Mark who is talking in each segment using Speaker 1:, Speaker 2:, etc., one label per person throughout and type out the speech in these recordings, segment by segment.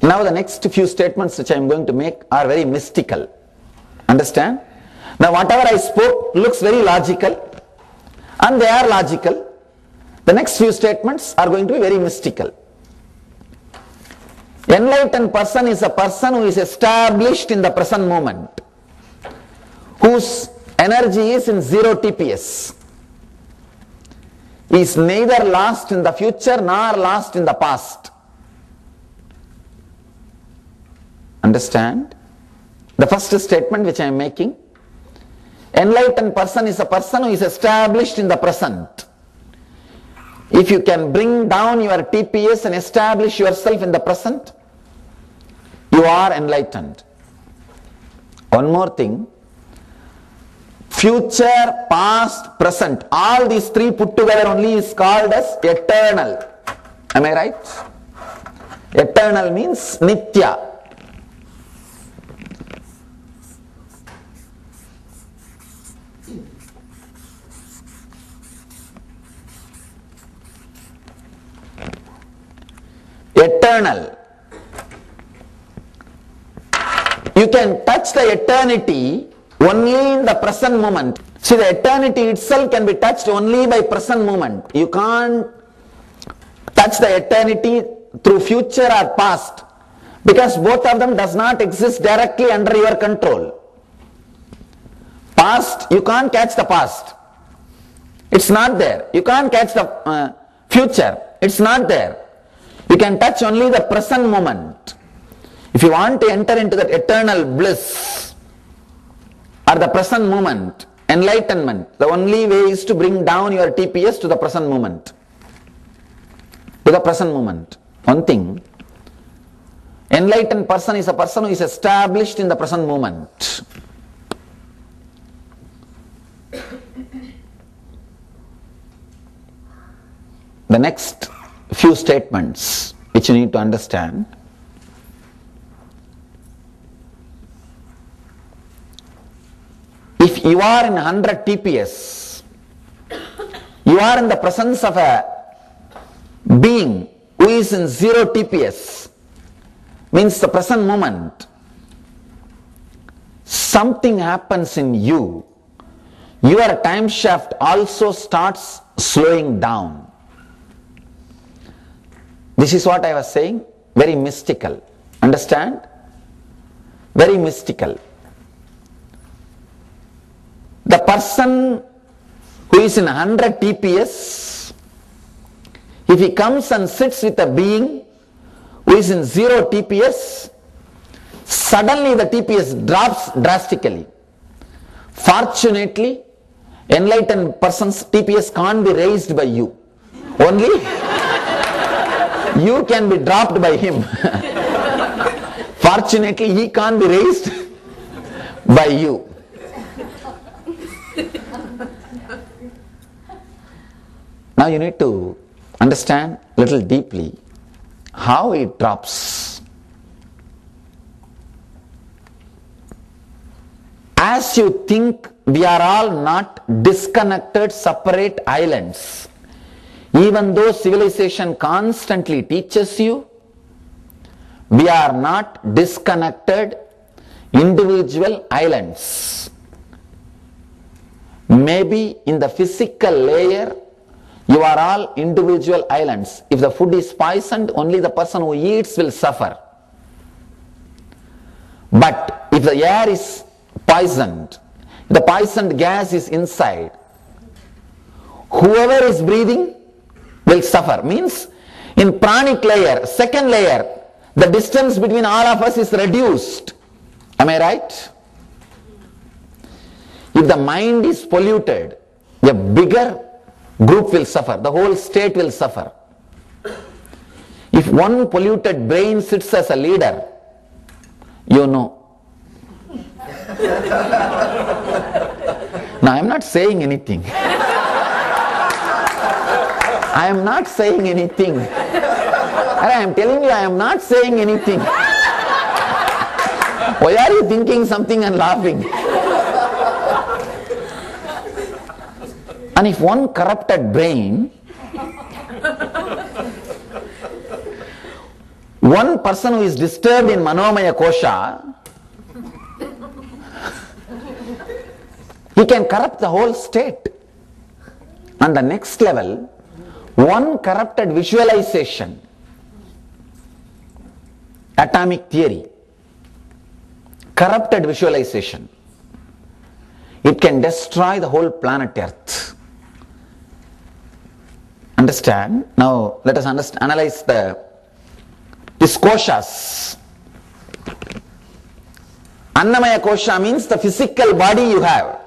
Speaker 1: Now the next few statements which I am going to make are very mystical. Understand? Now whatever I spoke looks very logical, and they are logical. The next few statements are going to be very mystical. Enlightened person is a person who is established in the present moment, whose energy is in 0 TPS. He is neither lost in the future nor lost in the past. Understand? The first statement which I am making, enlightened person is a person who is established in the present. If you can bring down your TPS and establish yourself in the present, you are enlightened. One more thing, future, past, present, all these three put together only is called as eternal. Am I right? Eternal means Nitya. Eternal. You can touch the eternity only in the present moment. See, the eternity itself can be touched only by present moment. You can't touch the eternity through future or past, because both of them does not exist directly under your control. Past, you can't catch the past. It's not there. You can't catch the future. It's not there. You can touch only the present moment. If you want to enter into that eternal bliss or the present moment, enlightenment, the only way is to bring down your TPS to the present moment. To the present moment. One thing, enlightened person is a person who is established in the present moment. The next few statements which you need to understand. If you are in 100 TPS, you are in the presence of a being who is in 0 TPS, means the present moment. Something happens in you. Your time shaft also starts slowing down. This is what I was saying, very mystical. Understand? Very mystical. The person who is in 100 TPS, if he comes and sits with a being who is in 0 TPS, suddenly the TPS drops drastically. Fortunately, enlightened person's TPS can't be raised by you. Only you can be dropped by him. Fortunately, he can't be raised by you. Now you need to understand a little deeply how it drops. As you think, we are all not disconnected, separate islands. Even though civilization constantly teaches you, we are not disconnected, individual islands. Maybe in the physical layer, you are all individual islands. If the food is poisoned, only the person who eats will suffer. But if the air is poisoned, the poisoned gas is inside, whoever is breathing will suffer. Means in pranic layer, second layer, the distance between all of us is reduced. Am I right? If the mind is polluted, a bigger group will suffer, the whole state will suffer. If one polluted brain sits as a leader, you know. Now I am not saying anything. I am not saying anything. I am telling you, I am not saying anything. Why are you thinking something and laughing? And if one corrupted brain One person who is disturbed in Manomaya Kosha, he can corrupt the whole state. On the next level, one corrupted visualization, atomic theory, corrupted visualization, it can destroy the whole planet Earth. Understand? Now let us analyze these koshas. Annamaya kosha means the physical body you have.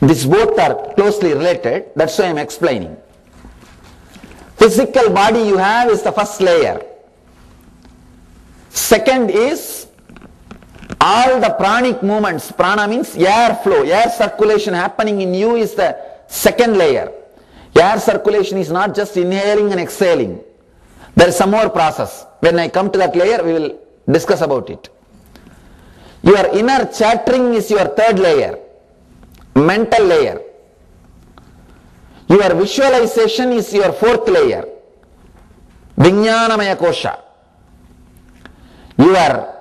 Speaker 1: These both are closely related, that's why I am explaining. Physical body you have is the first layer. Second is all the pranic movements. Prana means air flow, air circulation happening in you is the second layer. Air circulation is not just inhaling and exhaling. There is some more process. When I come to that layer, we will discuss about it. Your inner chattering is your third layer, mental layer. Your visualization is your fourth layer, Vijnanamaya Kosha. Your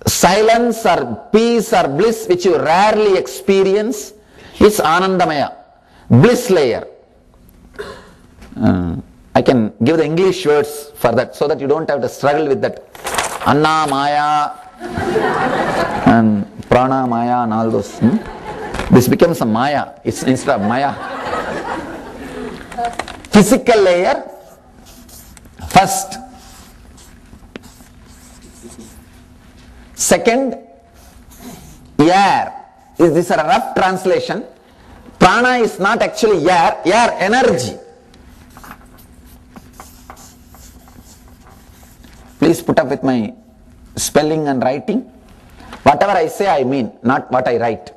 Speaker 1: silence or peace or bliss which you rarely experience is Anandamaya, bliss layer. I can give the English words for that so that you don't have to struggle with that Anna Maya and Prana Maya and all those. This becomes a Maya, it's instead of Maya. Physical layer, first. Second, air. This is a rough translation. Prana is not actually air, energy. Please put up with my spelling and writing. Whatever I say I mean, not what I write.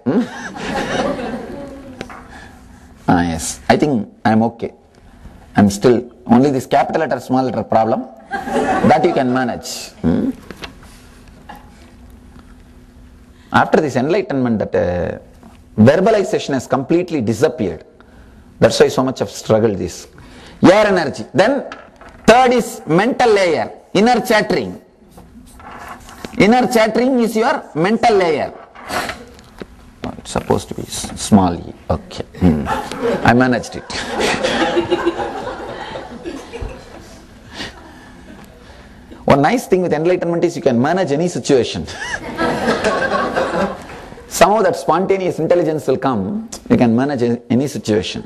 Speaker 1: Yes, I think I am okay. I am still, only this capital letter, small letter problem, that you can manage. After this enlightenment, that verbalization has completely disappeared. That's why so much of struggle this. Air energy. Then third is mental layer, inner chattering. Inner chattering is your mental layer. Oh, it's supposed to be small e. Okay. I managed it. One nice thing with enlightenment is you can manage any situation. Somehow that spontaneous intelligence will come, you can manage any situation.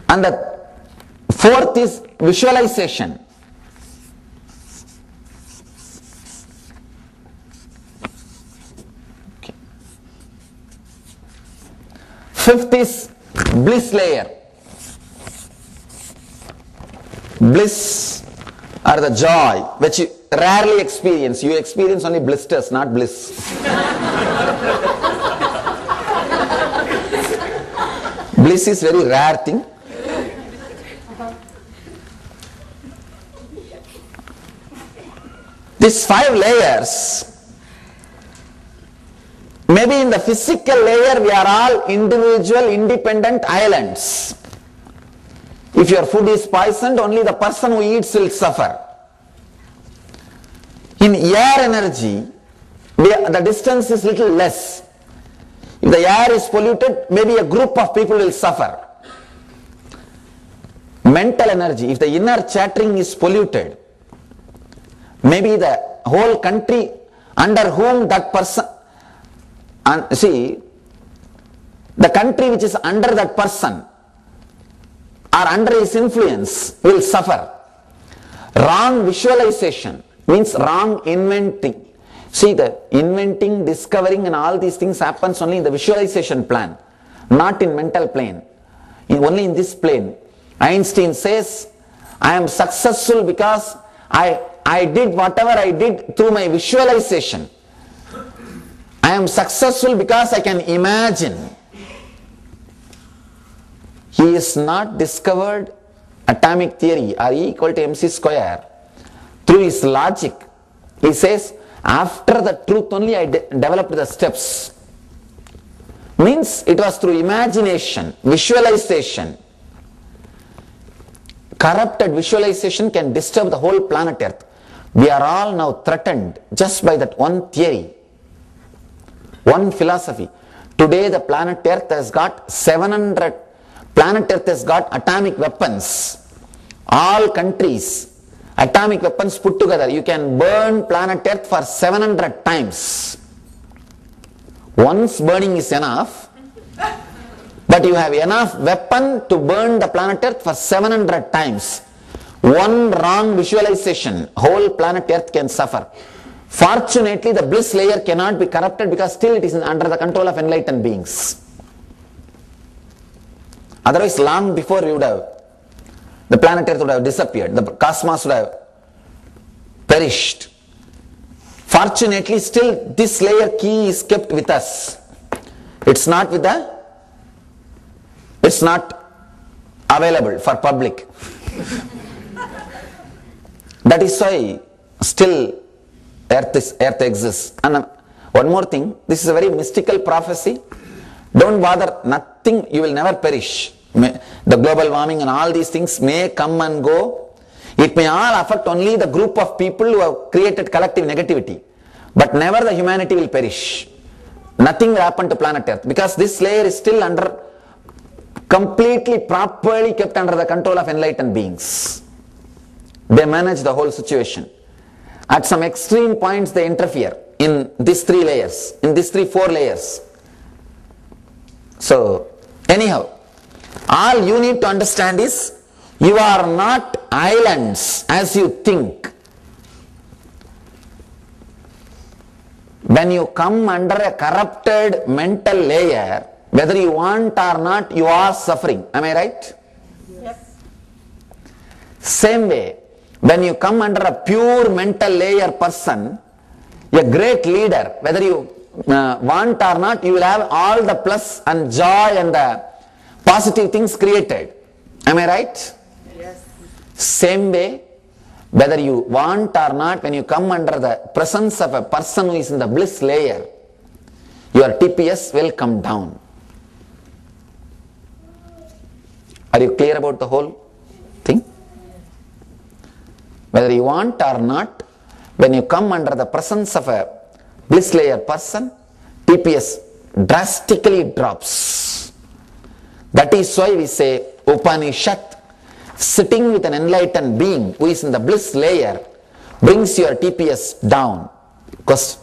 Speaker 1: And the fourth is visualization. Okay. Fifth is bliss layer. Bliss or the joy which you rarely experience. You experience only blisters, not bliss. Bliss is very rare thing. These 5 layers, maybe in the physical layer we are all individual independent islands. If your food is poisoned, only the person who eats will suffer. In air energy, the distance is little less. If the air is polluted, maybe a group of people will suffer. Mental energy, if the inner chattering is polluted, maybe the whole country under whom that person, and see, the country which is under that person or under his influence will suffer. Wrong visualization means wrong inventing. See, the inventing, discovering and all these things happens only in the visualization plan, not in mental plane. Only in this plane. Einstein says, I am successful because I did whatever I did through my visualization. I am successful because I can imagine. He is not discovered atomic theory or E equal to mc square through his logic. He says, after the truth only I developed the steps. Means it was through imagination, visualization. corrupted visualization can disturb the whole planet Earth. We are all now threatened just by that one theory, one philosophy. Today the planet Earth has got planet Earth has got atomic weapons. All countries, atomic weapons put together. You can burn planet Earth for 700 times. Once burning is enough, but you have enough weapon to burn the planet Earth for 700 times. One wrong visualization, whole planet Earth can suffer. Fortunately, the bliss layer cannot be corrupted because still it is under the control of enlightened beings. Otherwise, long before the planet Earth would have disappeared, the cosmos would have perished. Fortunately, still this layer key is kept with us. It's not available for public. That is why still Earth exists. And one more thing, this is a very mystical prophecy. Don't bother, nothing, you will never perish. The global warming and all these things may come and go. It may all affect only the group of people who have created collective negativity. But never the humanity will perish. Nothing will happen to planet Earth because this layer is still completely, properly kept under the control of enlightened beings. They manage the whole situation. At some extreme points they interfere in these 3 layers, in these 4 layers. So, anyhow, all you need to understand is, you are not islands as you think. When you come under a corrupted mental layer, whether you want or not, you are suffering. Am I right? Yes. Same way, when you come under a pure mental layer person, a great leader, whether you want or not, you will have all the plus and joy and the positive things created. Am I right? Yes. Same way, whether you want or not, when you come under the presence of a person who is in the bliss layer, your TPS will come down. Are you clear about the whole thing? Whether you want or not, when you come under the presence of a bliss layer person, TPS drastically drops. That is why we say Upanishad, sitting with an enlightened being who is in the bliss layer, brings your TPS down. Because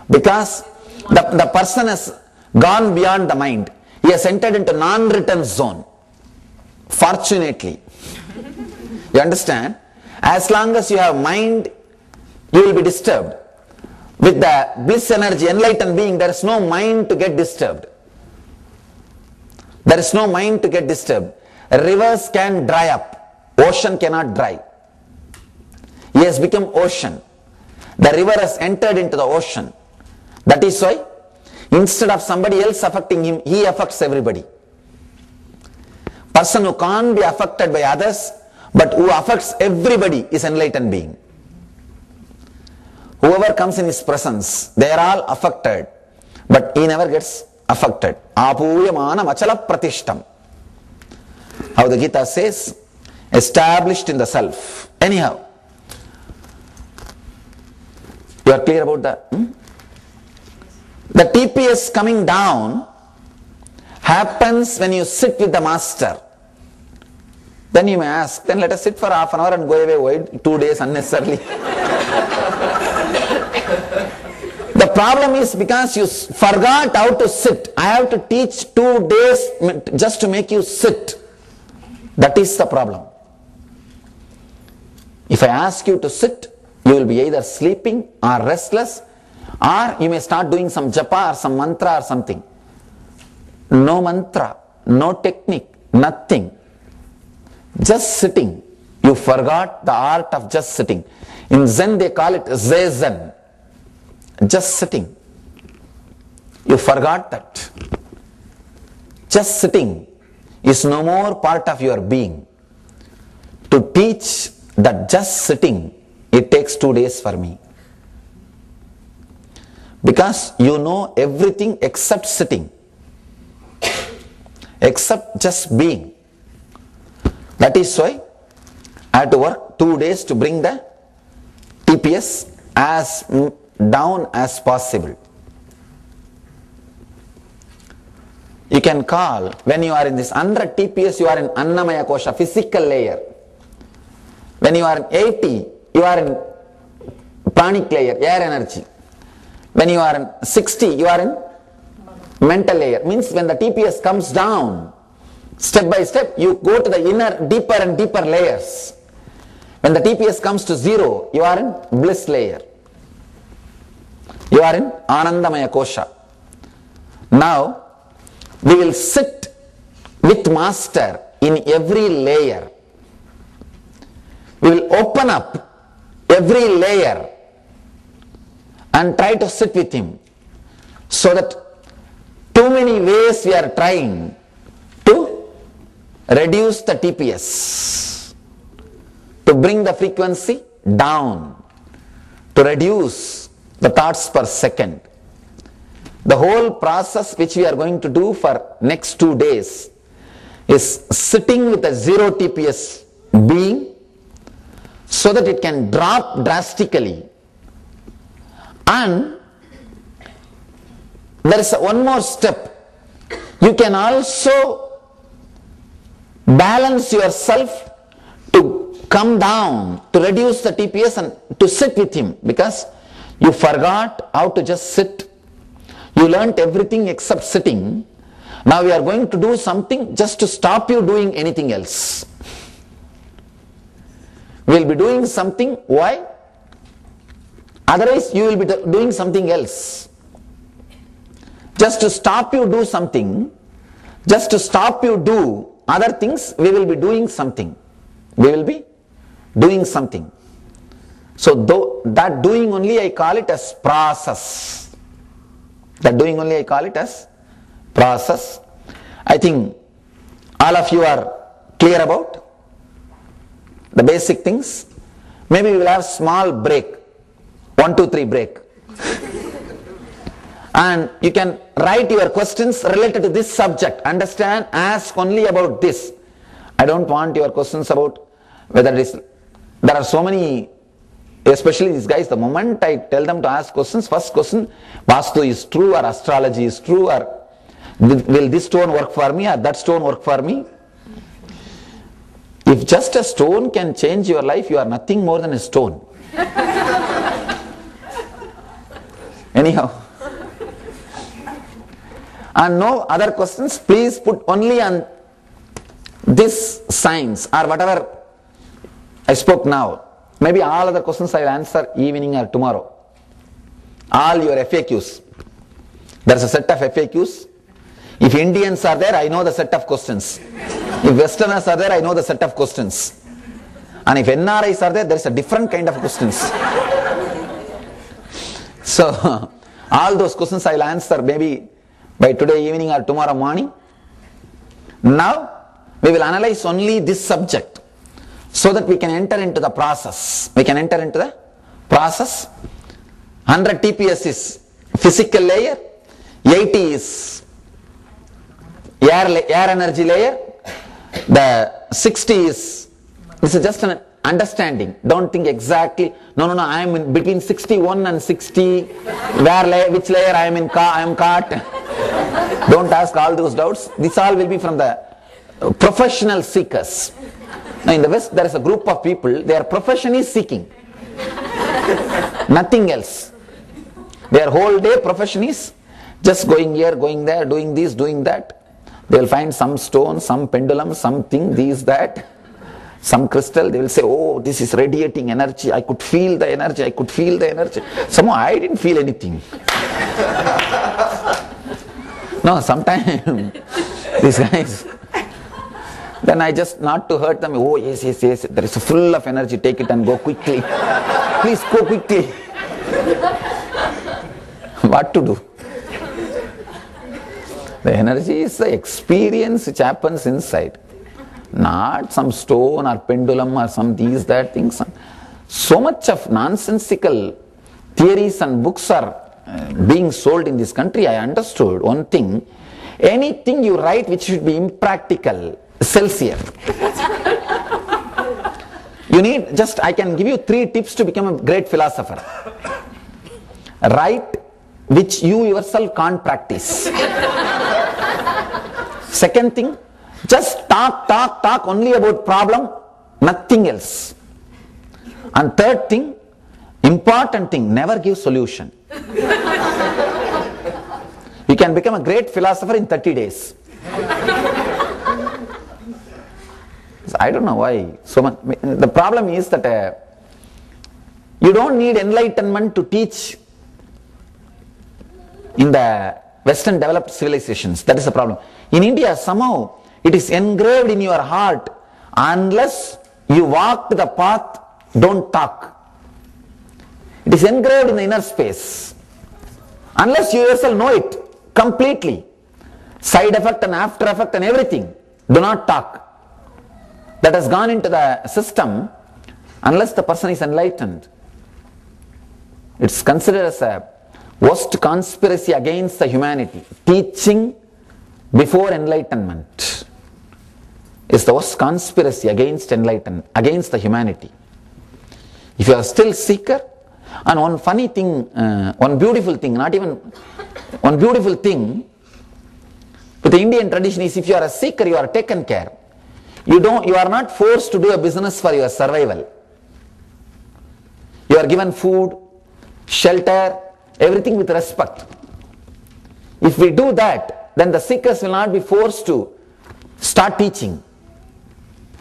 Speaker 1: because the person has gone beyond the mind. He has entered into non-return zone. Fortunately. You understand? As long as you have mind, you will be disturbed. With the bliss energy, enlightened being, there is no mind to get disturbed. There is no mind to get disturbed. Rivers can dry up. Ocean cannot dry. He has become ocean. The river has entered into the ocean. That is why, instead of somebody else affecting him, he affects everybody. Person who can't be affected by others, but who affects everybody is enlightened being. Whoever comes in his presence, they are all affected, but he never gets affected. Apuyamana machala pratishtam. How the Gita says, established in the self. Anyhow, you are clear about that? The TPS coming down happens when you sit with the master. Then you may ask, then let us sit for half an hour and go away. Why 2 days unnecessarily? The problem is because you forgot how to sit. I have to teach 2 days just to make you sit. That is the problem. If I ask you to sit, you will be either sleeping or restless, or you may start doing some japa or some mantra or something. No mantra, no technique, nothing. Just sitting. You forgot the art of just sitting. In Zen they call it Zazen. Just sitting. You forgot that. Just sitting is no more part of your being. to teach that just sitting, it takes 2 days for me. Because you know everything except sitting, except just being. That is why I had to work 2 days to bring the TPS as down as possible. You can call, when you are in this 100 TPS, you are in Annamaya Kosha, physical layer. When you are in 80, you are in pranic layer, air energy. When you are in 60, you are in mental layer. Means when the TPS comes down, step by step, you go to the inner, deeper and deeper layers. When the TPS comes to 0, you are in bliss layer. You are in Anandamaya Kosha. Now, we will sit with Master in every layer. We will open up every layer and try to sit with him, so that too many ways we are trying to reduce the TPS, to bring the frequency down, to reduce the thoughts per second. The whole process which we are going to do for next 2 days is sitting with a 0 TPS being, so that it can drop drastically. And there is one more step. You can also balance yourself to come down, to reduce the TPS and to sit with him, because you forgot how to just sit. You learnt everything except sitting. Now we are going to do something just to stop you doing anything else. We will be doing something. Why? Otherwise you will be doing something else. Just to stop you do something, just to stop you do other things, we will be doing something. We will be doing something. So that doing only I call it as process. That doing only I call it as process. I think all of you are clear about the basic things. Maybe we will have small break, 1, 2, 3 break. And you can write your questions related to this subject. Understand, ask only about this. I don't want your questions about whether it is, there are so many, especially these guys, the moment I tell them to ask questions, first question, Vastu is true or astrology is true, or will this stone work for me or that stone work for me? If just a stone can change your life, you are nothing more than a stone. Anyhow. And no other questions, please put only on this science or whatever I spoke now. Maybe all other questions I will answer evening or tomorrow. All your FAQs. There is a set of FAQs. If Indians are there, I know the set of questions. If Westerners are there, I know the set of questions. And if NRIs are there, there is a different kind of questions. So, all those questions I will answer maybe by today evening or tomorrow morning. Now, we will analyze only this subject, so that we can enter into the process. We can enter into the process. 100 TPS is physical layer, 80 is air energy layer, the 60 is, this is just an understanding. Don't think exactly, no, I am in between 61 and 60, which layer I am in, I am caught. Don't ask all those doubts. This all will be from the professional seekers. Now in the West there is a group of people, their profession is seeking. Nothing else. Their whole day profession is just going here, going there, doing this, doing that. They will find some stone, some pendulum, something, this, that, some crystal. They will say, oh, this is radiating energy. I could feel the energy. I could feel the energy. Somehow I didn't feel anything. No, sometimes these guys, then I just, not to hurt them, oh yes, there is a full of energy, take it and go quickly. Please go quickly. What to do? The energy is the experience which happens inside. Not some stone or pendulum or some these, that things. So much of nonsensical theories and books are being sold in this country. I understood one thing. Anything you write which should be impractical sells here. You need just, I can give you 3 tips to become a great philosopher. Write which you yourself can't practice. Second thing, just talk only about problem, nothing else. And third thing, important thing, never give solution. You can become a great philosopher in 30 days. I don't know why so much. The problem is that you don't need enlightenment to teach in the Western developed civilizations. That is the problem. In India, somehow it is engraved in your heart. Unless you walk the path, don't talk. It is engraved in the inner space. Unless you yourself know it completely, side effect and after effect and everything, do not talk. That has gone into the system. Unless the person is enlightened, it's considered as a worst conspiracy against the humanity. Teaching before enlightenment is the worst conspiracy against against the humanity. If you are still seeker, and one funny thing, one beautiful thing, not even one beautiful thing with the Indian tradition is, if you are a seeker, you are taken care. You are not forced to do a business for your survival. You are given food, shelter, everything with respect. If we do that, then the seekers will not be forced to start teaching.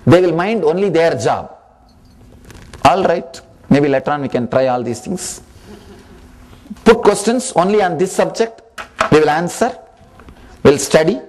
Speaker 1: They will mind only their job. Alright, maybe later on we can try all these things. Put questions only on this subject, we will answer, we will study,